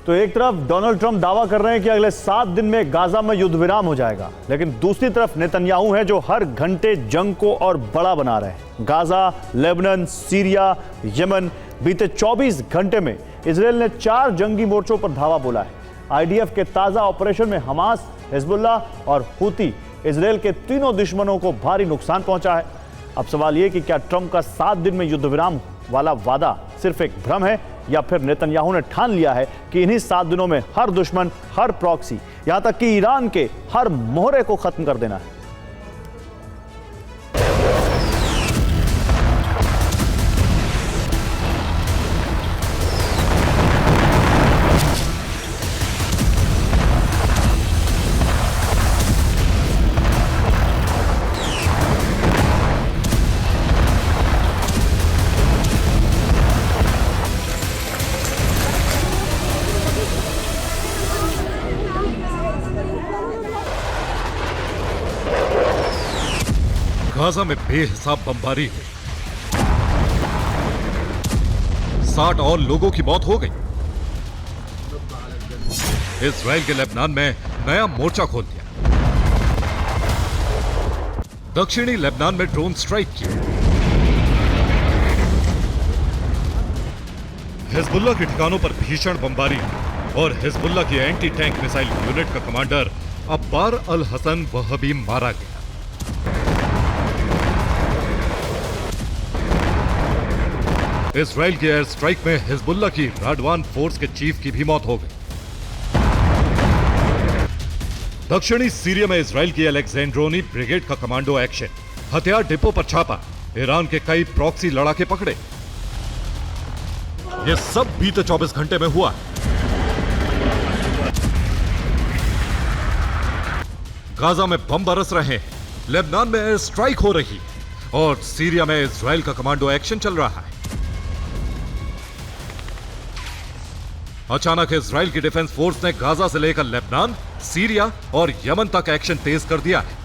तो एक तरफ डोनाल्ड ट्रंप दावा कर रहे हैं कि अगले 7 दिन में गाजा में युद्ध विराम हो जाएगा, लेकिन दूसरी तरफ नेतन्याहू हैं जो हर घंटे जंग को और बड़ा बना रहे हैं। गाजा, लेबनान, सीरिया, यमन, बीते 24 घंटे में इजराइल ने 4 जंगी मोर्चों पर धावा बोला है। आईडीएफ के ताजा ऑपरेशन में हमास, हिजबुल्लाह और हुती इजराइल के तीनों दुश्मनों को भारी नुकसान पहुंचा है। अब सवाल यह कि क्या ट्रंप का 7 दिन में युद्ध विराम वाला वादा सिर्फ एक भ्रम है या फिर नेतन्याहू ने ठान लिया है कि इन्हीं 7 दिनों में हर दुश्मन, हर प्रॉक्सी, यहां तक कि ईरान के हर मोहरे को खत्म कर देना है। गाजा में बेहिसाब बमबारी हुई, 60 और लोगों की मौत हो गई। इजराइल के लेबनान में नया मोर्चा खोल दिया, दक्षिणी लेबनान में ड्रोन स्ट्राइक की। हिजबुल्लाह के ठिकानों पर भीषण बमबारी और हिजबुल्लाह की एंटी टैंक मिसाइल यूनिट का कमांडर अब्बार अल हसन वहबी मारा गया। इजराइल के एयर स्ट्राइक में हिजबुल्लाह की राडवान फोर्स के चीफ की भी मौत हो गई। दक्षिणी सीरिया में इजराइल की अलेक्जेंड्रोनी ब्रिगेड का कमांडो एक्शन, हथियार डिपो पर छापा, ईरान के कई प्रॉक्सी लड़ाके पकड़े। यह सब बीते 24 घंटे में हुआ। गाजा में बम बरस रहे हैं, लेबनान में एयर स्ट्राइक हो रही है और सीरिया में इजराइल का कमांडो एक्शन चल रहा है। अचानक इजराइल की डिफेंस फोर्स ने गाजा से लेकर लेबनान, सीरिया और यमन तक एक्शन तेज कर दिया है।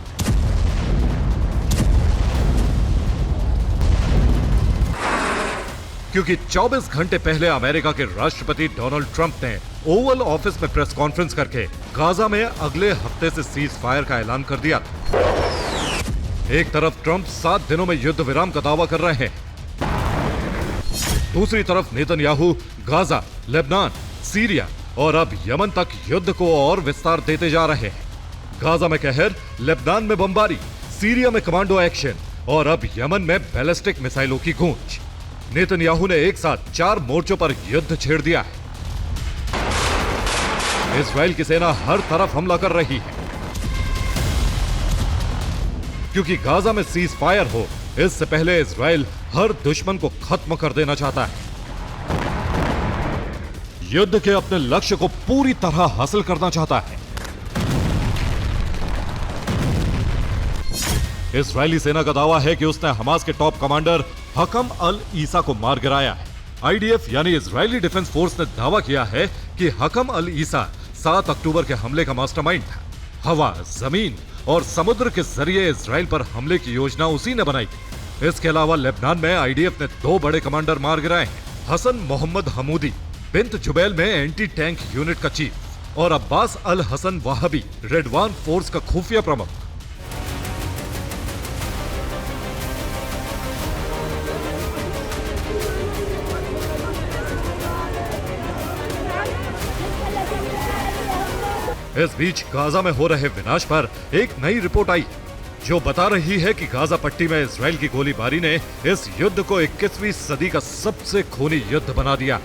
क्योंकि 24 घंटे पहले अमेरिका के राष्ट्रपति डोनाल्ड ट्रंप ने ओवल ऑफिस में प्रेस कॉन्फ्रेंस करके गाजा में अगले हफ्ते से सीज फायर का ऐलान कर दिया था। एक तरफ ट्रंप 7 दिनों में युद्ध विराम का दावा कर रहे हैं, दूसरी तरफ नेतन्याहू गाजा, लेबनान, सीरिया और अब यमन तक युद्ध को और विस्तार देते जा रहे हैं। गाजा में कहर, लेबनान में बमबारी, सीरिया में कमांडो एक्शन और अब यमन में बैलिस्टिक मिसाइलों की गूंज। नेतन्याहू ने एक साथ 4 मोर्चों पर युद्ध छेड़ दिया है। इजराइल की सेना हर तरफ हमला कर रही है। क्योंकि गाजा में सीज फायर हो, इससे पहले इजराइल हर दुश्मन को खत्म कर देना चाहता है। युद्ध के अपने लक्ष्य को पूरी तरह हासिल करना चाहता है। इजरायली सेना का दावा है कि उसने हमास के टॉप कमांडर हकम अल ईसा को मार गिराया है। आईडीएफ यानी इजरायली डिफेंस फोर्स ने दावा किया है कि हकम अल ईसा 7 अक्टूबर के हमले का मास्टरमाइंड था। हवा, जमीन और समुद्र के जरिए इजराइल पर हमले की योजना उसी ने बनाई थी। इसके अलावा लेबनान में आईडीएफ ने 2 बड़े कमांडर मार गिराए हैं, हसन मोहम्मद हमूदी बिन्त जुबैल में एंटी टैंक यूनिट का चीफ और अब्बास अल हसन वाहबी रेडवान फोर्स का खुफिया प्रमुख। इस बीच गाजा में हो रहे विनाश पर एक नई रिपोर्ट आई जो बता रही है कि गाजा पट्टी में इजराइल की गोलीबारी ने इस युद्ध को 21वीं सदी का सबसे खूनी युद्ध बना दिया।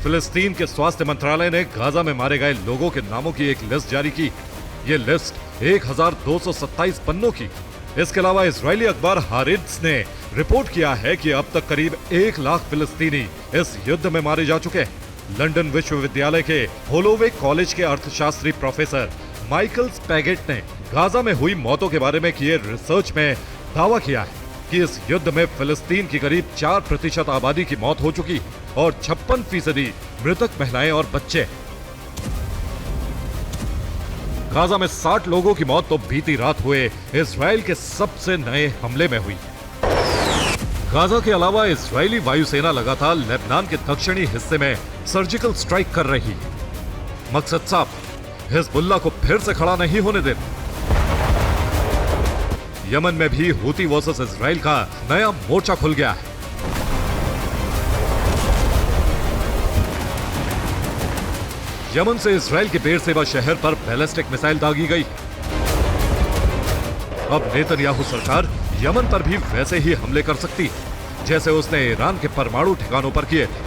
फिलिस्तीन के स्वास्थ्य मंत्रालय ने गाजा में मारे गए लोगों के नामों की एक लिस्ट जारी की। ये लिस्ट 1227 पन्नों की। इसके अलावा इजरायली अखबार हारिट्ज ने रिपोर्ट किया है कि अब तक करीब 1 लाख फिलिस्तीनी इस युद्ध में मारे जा चुके हैं। लंदन विश्वविद्यालय के होलोवे कॉलेज के अर्थशास्त्री प्रोफेसर माइकल स्पैगेट ने गाजा में हुई मौतों के बारे में किए रिसर्च में दावा किया है कि इस युद्ध में फिलिस्तीन की करीब 4% आबादी की मौत हो चुकी और 56% मृतक महिलाएं और बच्चे। गाजा में 60 लोगों की मौत तो बीती रात हुए इजराइल के सबसे नए हमले में हुई है। गाजा के अलावा इजरायली वायुसेना लगातार लेबनान के दक्षिणी हिस्से में सर्जिकल स्ट्राइक कर रही है। मकसद साफ, हिजबुल्लाह को फिर से खड़ा नहीं होने देना। यमन में भी हूती वर्सेस इजराइल का नया मोर्चा खुल गया है। यमन से इजराइल के बेरशेबा शहर पर बैलिस्टिक मिसाइल दागी गई। अब नेतन्याहू सरकार यमन पर भी वैसे ही हमले कर सकती है जैसे उसने ईरान के परमाणु ठिकानों पर किए थे।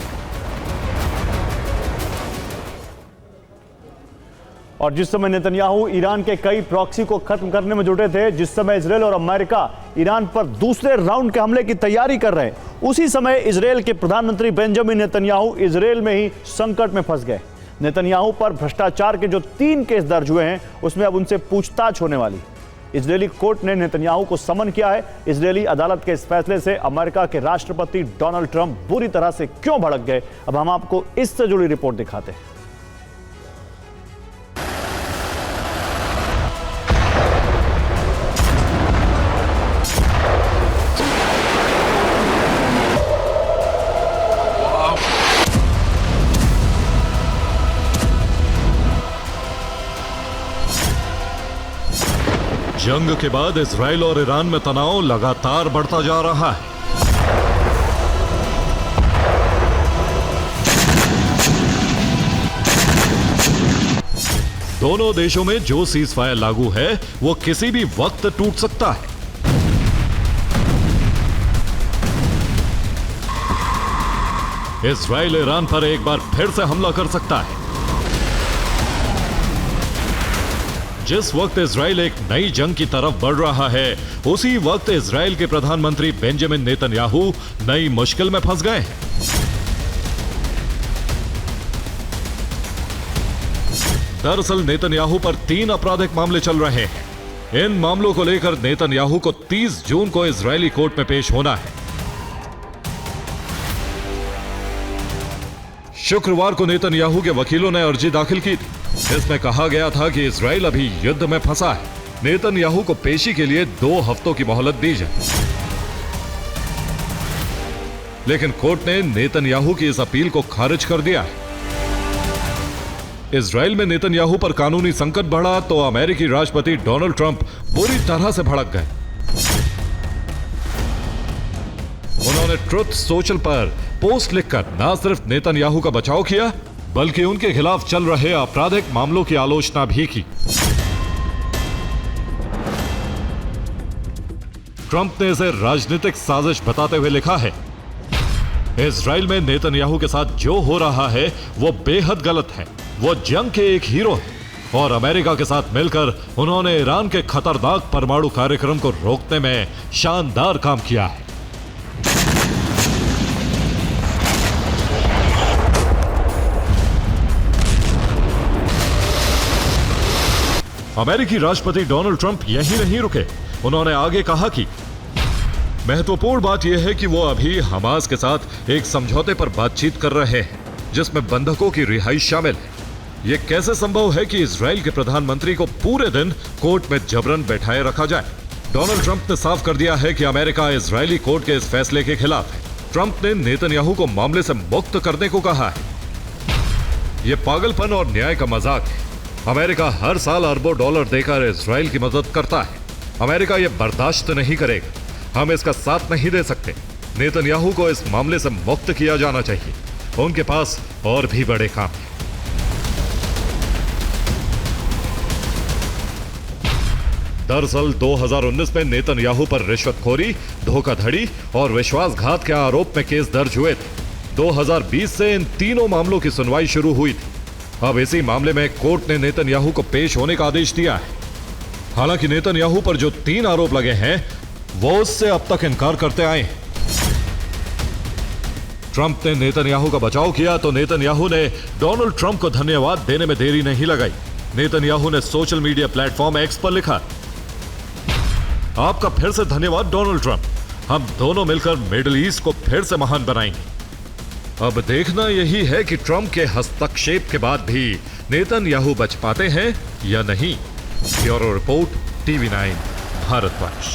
और जिस समय नेतन्याहू ईरान के कई प्रॉक्सी को खत्म करने में जुटे थे, जिस समय इजराइल और अमेरिका ईरान पर दूसरे राउंड के हमले की तैयारी कर रहे हैं, उसी समय इजराइल के प्रधानमंत्री बेंजामिन नेतन्याहू इजराइल में ही संकट में फंस गए। नेतन्याहू पर भ्रष्टाचार के जो 3 केस दर्ज हुए हैं, उसमें अब उनसे पूछताछ होने वाली। इजरायली कोर्ट ने नेतन्याहू को समन किया है। इजरायली अदालत के इस फैसले से अमेरिका के राष्ट्रपति डोनाल्ड ट्रंप बुरी तरह से क्यों भड़क गए, अब हम आपको इससे जुड़ी रिपोर्ट दिखाते हैं। जंग के बाद इजराइल और ईरान में तनाव लगातार बढ़ता जा रहा है। दोनों देशों में जो सीजफायर लागू है वो किसी भी वक्त टूट सकता है। इजराइल ईरान पर एक बार फिर से हमला कर सकता है। जिस वक्त इजराइल एक नई जंग की तरफ बढ़ रहा है, उसी वक्त इजराइल के प्रधानमंत्री बेंजामिन नेतन्याहू नई मुश्किल में फंस गए हैं। दरअसल नेतन्याहू पर 3 आपराधिक मामले चल रहे हैं। इन मामलों को लेकर नेतन्याहू को 30 जून को इजरायली कोर्ट में पेश होना है। शुक्रवार को नेतन्याहू के वकीलों ने अर्जी दाखिल की थी। इसमें कहा गया था कि इजराइल अभी युद्ध में फंसा है। नेतन्याहू को पेशी के लिए 2 हफ्तों की मोहलत दी जाए, लेकिन कोर्ट ने नेतन्याहू की इस अपील को खारिज कर दिया है। इजराइल में नेतन्याहू पर कानूनी संकट बढ़ा तो अमेरिकी राष्ट्रपति डोनाल्ड ट्रंप बुरी तरह से भड़क गए। उन्होंने ट्रुथ सोशल पर पोस्ट लिखकर न सिर्फ नेतन्याहू का बचाव किया, बल्कि उनके खिलाफ चल रहे आपराधिक मामलों की आलोचना भी की। ट्रंप ने इसे राजनीतिक साजिश बताते हुए लिखा है, इजराइल में नेतन्याहू के साथ जो हो रहा है वो बेहद गलत है। वो जंग के एक हीरो है और अमेरिका के साथ मिलकर उन्होंने ईरान के खतरनाक परमाणु कार्यक्रम को रोकने में शानदार काम किया है। अमेरिकी राष्ट्रपति डोनाल्ड ट्रंप यहीं नहीं रुके। उन्होंने आगे कहा कि महत्वपूर्ण बात यह है कि वो अभी हमास के साथ एक समझौते पर बातचीत कर रहे हैं जिसमें बंधकों की रिहाई शामिल है। यह कैसे संभव है कि इजराइल के प्रधानमंत्री को पूरे दिन कोर्ट में जबरन बैठाए रखा जाए। डोनाल्ड ट्रंप ने साफ कर दिया है कि अमेरिका इजरायली कोर्ट के इस फैसले के खिलाफ है। ट्रंप ने नेतन्याहू को मामले से मुक्त करने को कहा है। यह पागलपन और न्याय का मजाक है। अमेरिका हर साल अरबों डॉलर देकर इजराइल की मदद करता है। अमेरिका यह बर्दाश्त नहीं करेगा। हम इसका साथ नहीं दे सकते। नेतन्याहू को इस मामले से मुक्त किया जाना चाहिए। उनके पास और भी बड़े काम हैं। दरअसल 2019 में नेतन्याहू पर रिश्वतखोरी, धोखाधड़ी और विश्वासघात के आरोप में केस दर्ज हुए थे। 2020 से इन तीनों मामलों की सुनवाई शुरू हुई थी। अब इसी मामले में कोर्ट ने नेतन्याहू को पेश होने का आदेश दिया है। हालांकि नेतन्याहू पर जो 3 आरोप लगे हैं वो उससे अब तक इनकार करते आए हैं। ट्रंप ने नेतन्याहू का बचाव किया तो नेतन्याहू ने डोनाल्ड ट्रंप को धन्यवाद देने में देरी नहीं लगाई। नेतन्याहू ने सोशल मीडिया प्लेटफॉर्म एक्स पर लिखा, आपका फिर से धन्यवाद डोनाल्ड ट्रंप। हम दोनों मिलकर मिडिल ईस्ट को फिर से महान बनाएंगे। अब देखना यही है कि ट्रंप के हस्तक्षेप के बाद भी नेतन्याहू बच पाते हैं या नहीं। Bureau report, TV9 Bharatvarsh.